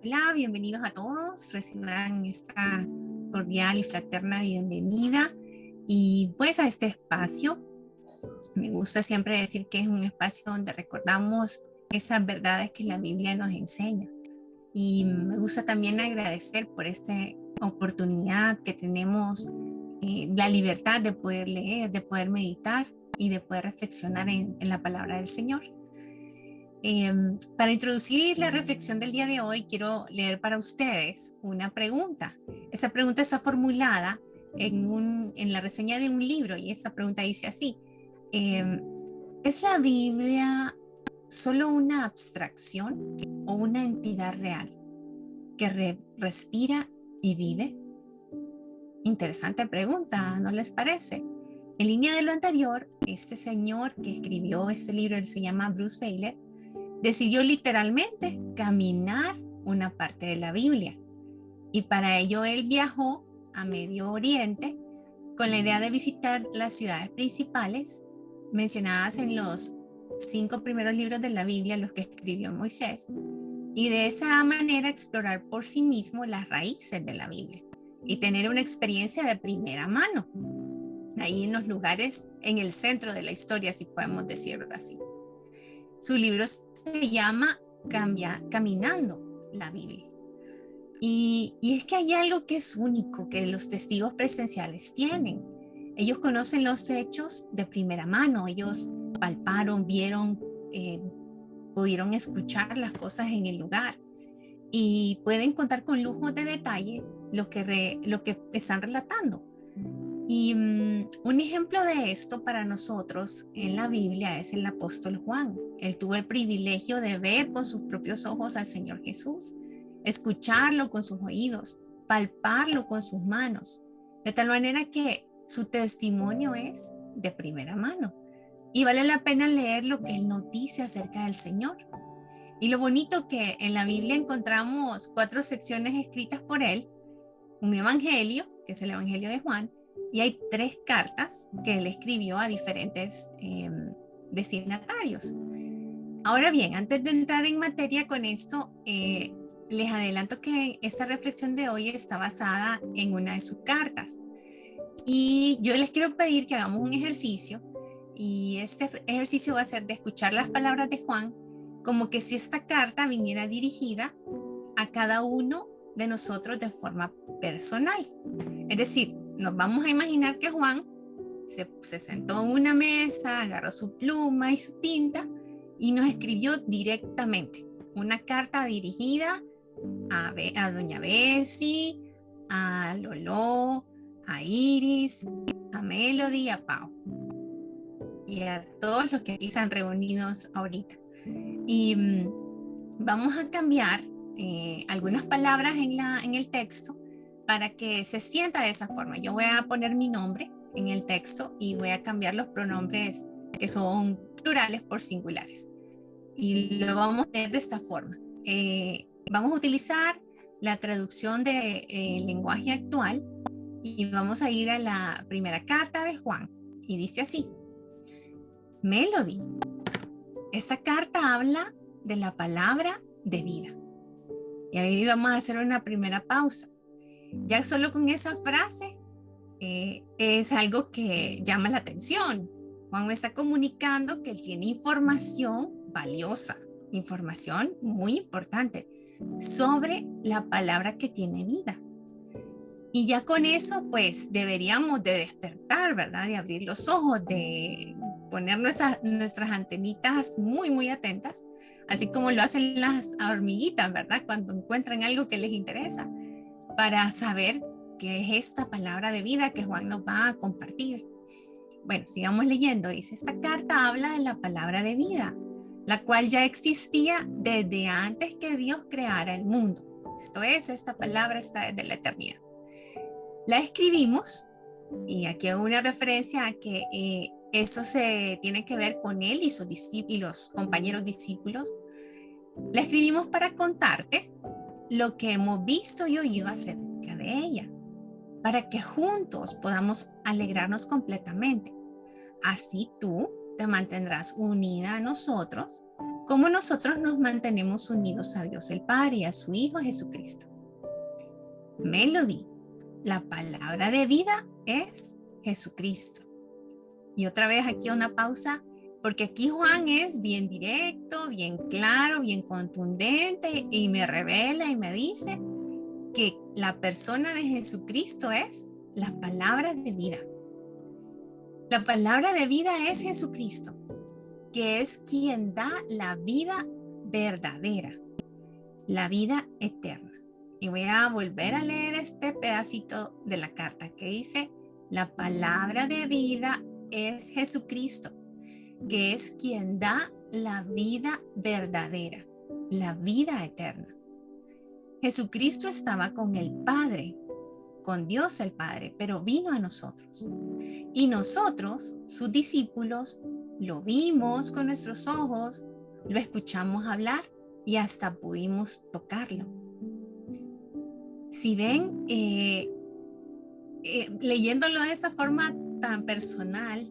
Hola, bienvenidos a todos. Reciban esta cordial y fraterna bienvenida. Y pues a este espacio, me gusta siempre decir que es un espacio donde recordamos esas verdades que la Biblia nos enseña. Y me gusta también agradecer por esta oportunidad que tenemos, la libertad de poder leer, de poder meditar y de poder reflexionar en la palabra del Señor. Para introducir la reflexión del día de hoy, quiero leer para ustedes una pregunta. Esa pregunta está formulada en la reseña de un libro y esa pregunta dice así: ¿es la Biblia solo una abstracción o una entidad real que respira y vive? Interesante pregunta, ¿no les parece? En línea de lo anterior, este señor que escribió este libro, él se llama Bruce Feiler, decidió literalmente caminar una parte de la Biblia. Y para ello él viajó a Medio Oriente con la idea de visitar las ciudades principales mencionadas en los 5 primeros libros de la Biblia, los que escribió Moisés, y de esa manera explorar por sí mismo las raíces de la Biblia y tener una experiencia de primera mano, ahí en los lugares, en el centro de la historia, si podemos decirlo así. Su libro se llama Caminando la Biblia. Y es que hay algo que es único que los testigos presenciales tienen. Ellos conocen los hechos de primera mano, ellos palparon, vieron, pudieron escuchar las cosas en el lugar y pueden contar con lujo de detalle lo que están relatando. Y un ejemplo de esto para nosotros en la Biblia es el apóstol Juan. Él tuvo el privilegio de ver con sus propios ojos al Señor Jesús, escucharlo con sus oídos, palparlo con sus manos, de tal manera que su testimonio es de primera mano. Y vale la pena leer lo que él nos dice acerca del Señor. Y lo bonito que en la Biblia encontramos 4 secciones escritas por él, un evangelio, que es el evangelio de Juan, y hay 3 cartas que él escribió a diferentes destinatarios. Ahora bien, antes de entrar en materia con esto, les adelanto que esta reflexión de hoy está basada en una de sus cartas. Y yo les quiero pedir que hagamos un ejercicio, y este ejercicio va a ser de escuchar las palabras de Juan como que si esta carta viniera dirigida a cada uno de nosotros de forma personal. Es decir, nos vamos a imaginar que Juan se sentó en una mesa, agarró su pluma y su tinta y nos escribió directamente una carta dirigida a doña Bessie, a Lolo, a Iris, a Melody, a Pau y a todos los que aquí están reunidos ahorita. Y vamos a cambiar algunas palabras en el texto para que se sienta de esa forma. Yo voy a poner mi nombre en el texto y voy a cambiar los pronombres que son plurales por singulares. Y lo vamos a leer de esta forma. Vamos a utilizar la traducción de lenguaje actual y vamos a ir a la primera carta de Juan. Y dice así: Melody. Esta carta habla de la palabra de vida. Y ahí vamos a hacer una primera pausa. Ya solo con esa frase es algo que llama la atención. Juan me está comunicando que él tiene información valiosa, información muy importante sobre la palabra que tiene vida. Y ya con eso, pues deberíamos de despertar, ¿verdad? De abrir los ojos, de poner nuestras antenitas muy, muy atentas, así como lo hacen las hormiguitas, ¿verdad? Cuando encuentran algo que les interesa, para saber qué es esta palabra de vida que Juan nos va a compartir. Bueno, sigamos leyendo. Dice, esta carta habla de la palabra de vida, la cual ya existía desde antes que Dios creara el mundo. Esto es, esta palabra está desde la eternidad. La escribimos, y aquí hago una referencia a que eso se tiene que ver con él y sus discípulos, y los compañeros discípulos. La escribimos para contarte lo que hemos visto y oído acerca de ella, para que juntos podamos alegrarnos completamente. Así tú te mantendrás unida a nosotros ¿Cómo nosotros nos mantenemos unidos a Dios el Padre y a su Hijo Jesucristo? Melody, la palabra de vida es Jesucristo. Y otra vez aquí una pausa, porque aquí Juan es bien directo, bien claro, bien contundente y me revela y me dice que la persona de Jesucristo es la palabra de vida. La palabra de vida es Jesucristo, que es quien da la vida verdadera, la vida eterna. Y voy a volver a leer este pedacito de la carta que dice, la palabra de vida es Jesucristo, que es quien da la vida verdadera, la vida eterna. Jesucristo estaba con el Padre, con Dios el Padre, pero vino a nosotros. Y nosotros, sus discípulos, lo vimos con nuestros ojos, lo escuchamos hablar y hasta pudimos tocarlo. Si ven, leyéndolo de esa forma tan personal,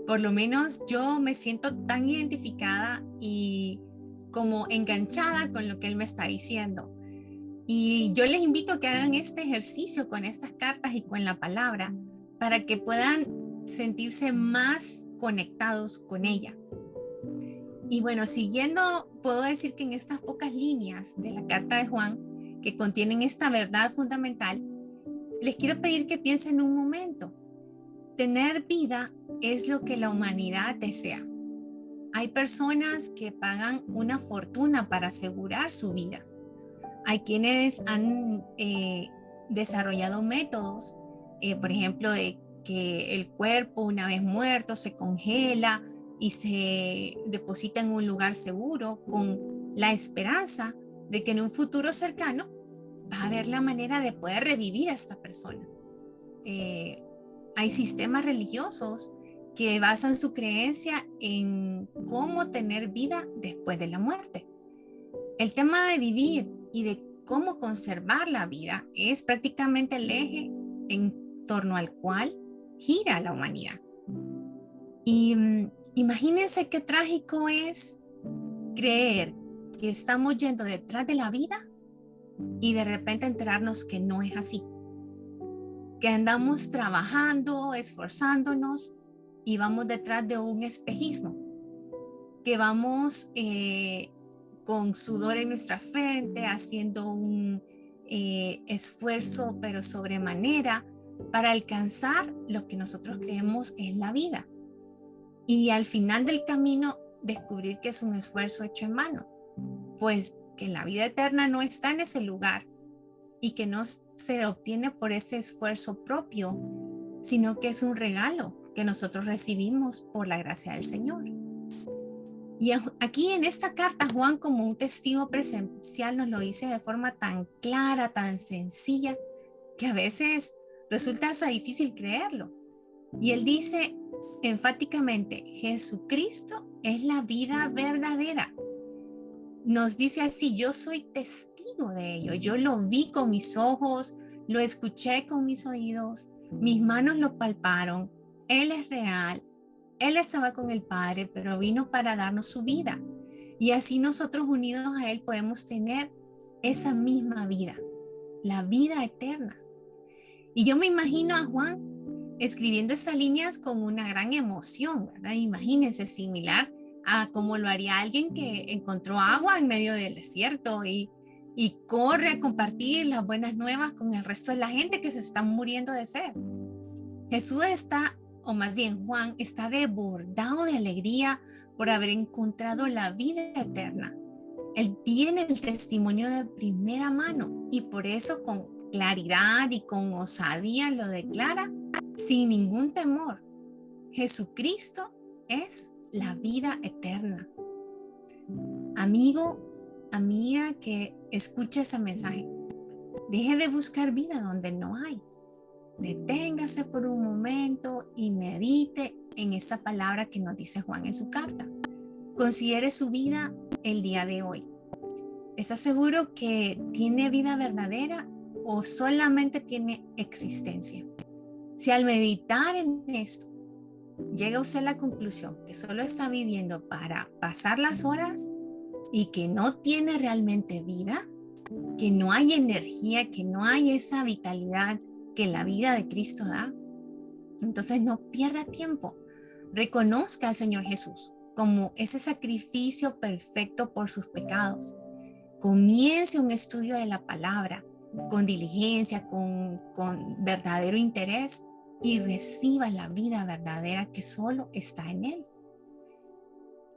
por lo menos yo me siento tan identificada y como enganchada con lo que él me está diciendo. Y yo les invito a que hagan este ejercicio con estas cartas y con la palabra para que puedan sentirse más conectados con ella. Y bueno, siguiendo, puedo decir que en estas pocas líneas de la carta de Juan que contienen esta verdad fundamental, les quiero pedir que piensen un momento. Tener vida es lo que la humanidad desea. Hay personas que pagan una fortuna para asegurar su vida. Hay quienes han desarrollado métodos, por ejemplo, de que el cuerpo una vez muerto se congela y se deposita en un lugar seguro con la esperanza de que en un futuro cercano va a haber la manera de poder revivir a esta persona. Hay sistemas religiosos que basan su creencia en cómo tener vida después de la muerte. El tema de vivir y de cómo conservar la vida es prácticamente el eje en torno al cual gira la humanidad. Y imagínense qué trágico es creer que estamos yendo detrás de la vida y de repente enterarnos que no es así. Que andamos trabajando, esforzándonos y vamos detrás de un espejismo. Que vamos con sudor en nuestra frente, haciendo un esfuerzo, pero sobremanera, para alcanzar lo que nosotros creemos que es la vida. Y al final del camino, descubrir que es un esfuerzo hecho en vano, pues que la vida eterna no está en ese lugar y que no se obtiene por ese esfuerzo propio, sino que es un regalo que nosotros recibimos por la gracia del Señor. Y aquí en esta carta, Juan, como un testigo presencial, nos lo dice de forma tan clara, tan sencilla, que a veces resulta hasta difícil creerlo. Y él dice enfáticamente, Jesucristo es la vida verdadera. Nos dice así, yo soy testigo de ello, yo lo vi con mis ojos, lo escuché con mis oídos, mis manos lo palparon, Él es real. Él estaba con el Padre, pero vino para darnos su vida. Y así nosotros unidos a Él podemos tener esa misma vida, la vida eterna. Y yo me imagino a Juan escribiendo estas líneas con una gran emoción, ¿verdad? Imagínense, similar a como lo haría alguien que encontró agua en medio del desierto y corre a compartir las buenas nuevas con el resto de la gente que se está muriendo de sed. Jesús está, o más bien Juan, está desbordado de alegría por haber encontrado la vida eterna. Él tiene el testimonio de primera mano y por eso con claridad y con osadía lo declara sin ningún temor. Jesucristo es la vida eterna. Amigo, amiga que escucha ese mensaje, deje de buscar vida donde no hay. Deténgase por un momento y medite en esta palabra que nos dice Juan en su carta. Considere su vida el día de hoy. ¿Está seguro que tiene vida verdadera o solamente tiene existencia? Si al meditar en esto llega usted a la conclusión que solo está viviendo para pasar las horas, y que no tiene realmente vida, que no hay energía, que no hay esa vitalidad que la vida de Cristo da, entonces no pierda tiempo. Reconozca al Señor Jesús como ese sacrificio perfecto por sus pecados. Comience un estudio de la palabra con diligencia, con verdadero interés, y reciba la vida verdadera que solo está en Él.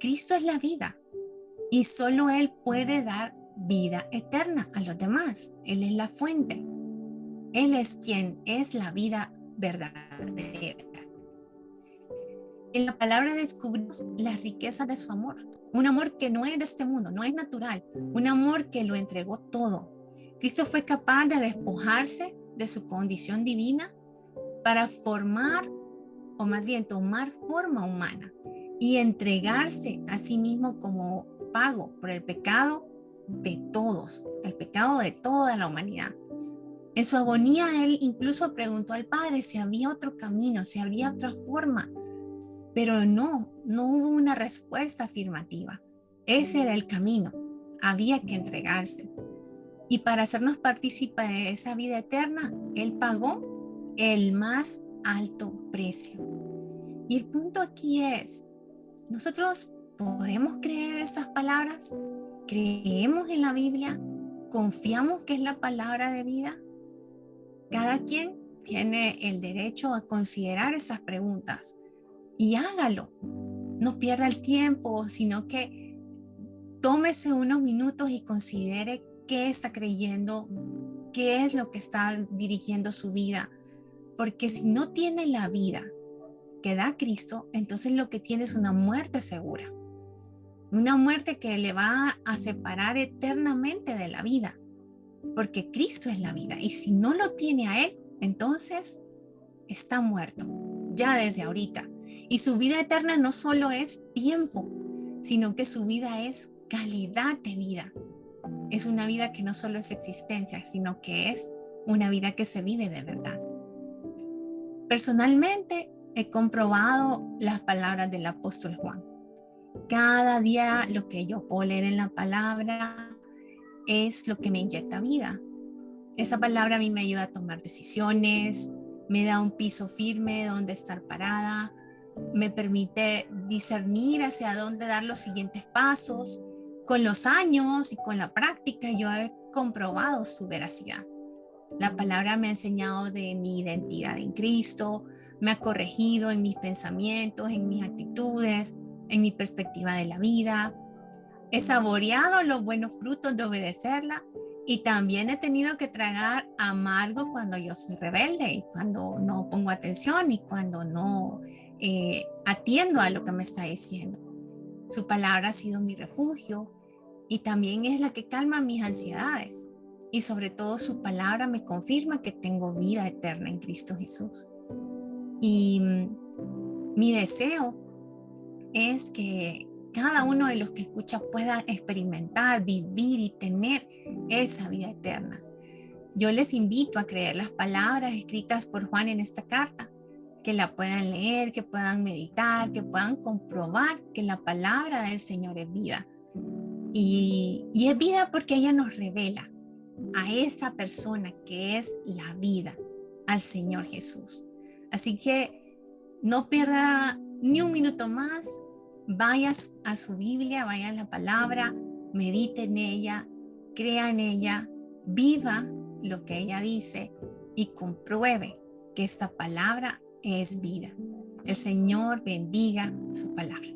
Cristo es la vida y solo Él puede dar vida eterna a los demás. Él es la fuente. Él es quien es la vida verdadera. En la palabra descubrimos las riquezas de su amor. Un amor que no es de este mundo, no es natural. Un amor que lo entregó todo. Cristo fue capaz de despojarse de su condición divina para formar, o más bien tomar forma humana y entregarse a sí mismo como pago por el pecado de todos, el pecado de toda la humanidad. En su agonía, él incluso preguntó al Padre si había otro camino, si habría otra forma, pero no hubo una respuesta afirmativa. Ese era el camino, había que entregarse. Y para hacernos partícipe de esa vida eterna, Él pagó el más alto precio. Y el punto aquí es, ¿nosotros podemos creer esas palabras? ¿Creemos en la Biblia? ¿Confiamos que es la palabra de vida? Cada quien tiene el derecho a considerar esas preguntas y hágalo. No pierda el tiempo, sino que tómese unos minutos y considere qué está creyendo, qué es lo que está dirigiendo su vida. Porque si no tiene la vida que da Cristo, entonces lo que tiene es una muerte segura. Una muerte que le va a separar eternamente de la vida. Porque Cristo es la vida. Y si no lo tiene a Él, entonces está muerto, ya desde ahorita. Y su vida eterna no solo es tiempo, sino que su vida es calidad de vida. Es una vida que no solo es existencia, sino que es una vida que se vive de verdad. Personalmente he comprobado las palabras del apóstol Juan. Cada día lo que yo puedo leer en la palabra es lo que me inyecta vida. Esa palabra a mí me ayuda a tomar decisiones, me da un piso firme donde estar parada, me permite discernir hacia dónde dar los siguientes pasos. Con los años y con la práctica yo he comprobado su veracidad. La palabra me ha enseñado de mi identidad en Cristo, me ha corregido en mis pensamientos, en mis actitudes, en mi perspectiva de la vida. He saboreado los buenos frutos de obedecerla y también he tenido que tragar amargo cuando yo soy rebelde y cuando no pongo atención y cuando no atiendo a lo que me está diciendo. Su palabra ha sido mi refugio y también es la que calma mis ansiedades. Y sobre todo su palabra me confirma que tengo vida eterna en Cristo Jesús. Y mi deseo es que cada uno de los que escucha pueda experimentar, vivir y tener esa vida eterna. Yo les invito a creer las palabras escritas por Juan en esta carta, que la puedan leer, que puedan meditar, que puedan comprobar que la palabra del Señor es vida. Y es vida porque ella nos revela a esa persona que es la vida, al Señor Jesús. Así que no pierda ni un minuto más, vaya a su Biblia, vaya a la palabra, medite en ella, crea en ella, viva lo que ella dice y compruebe que esta palabra es vida. El Señor bendiga su palabra.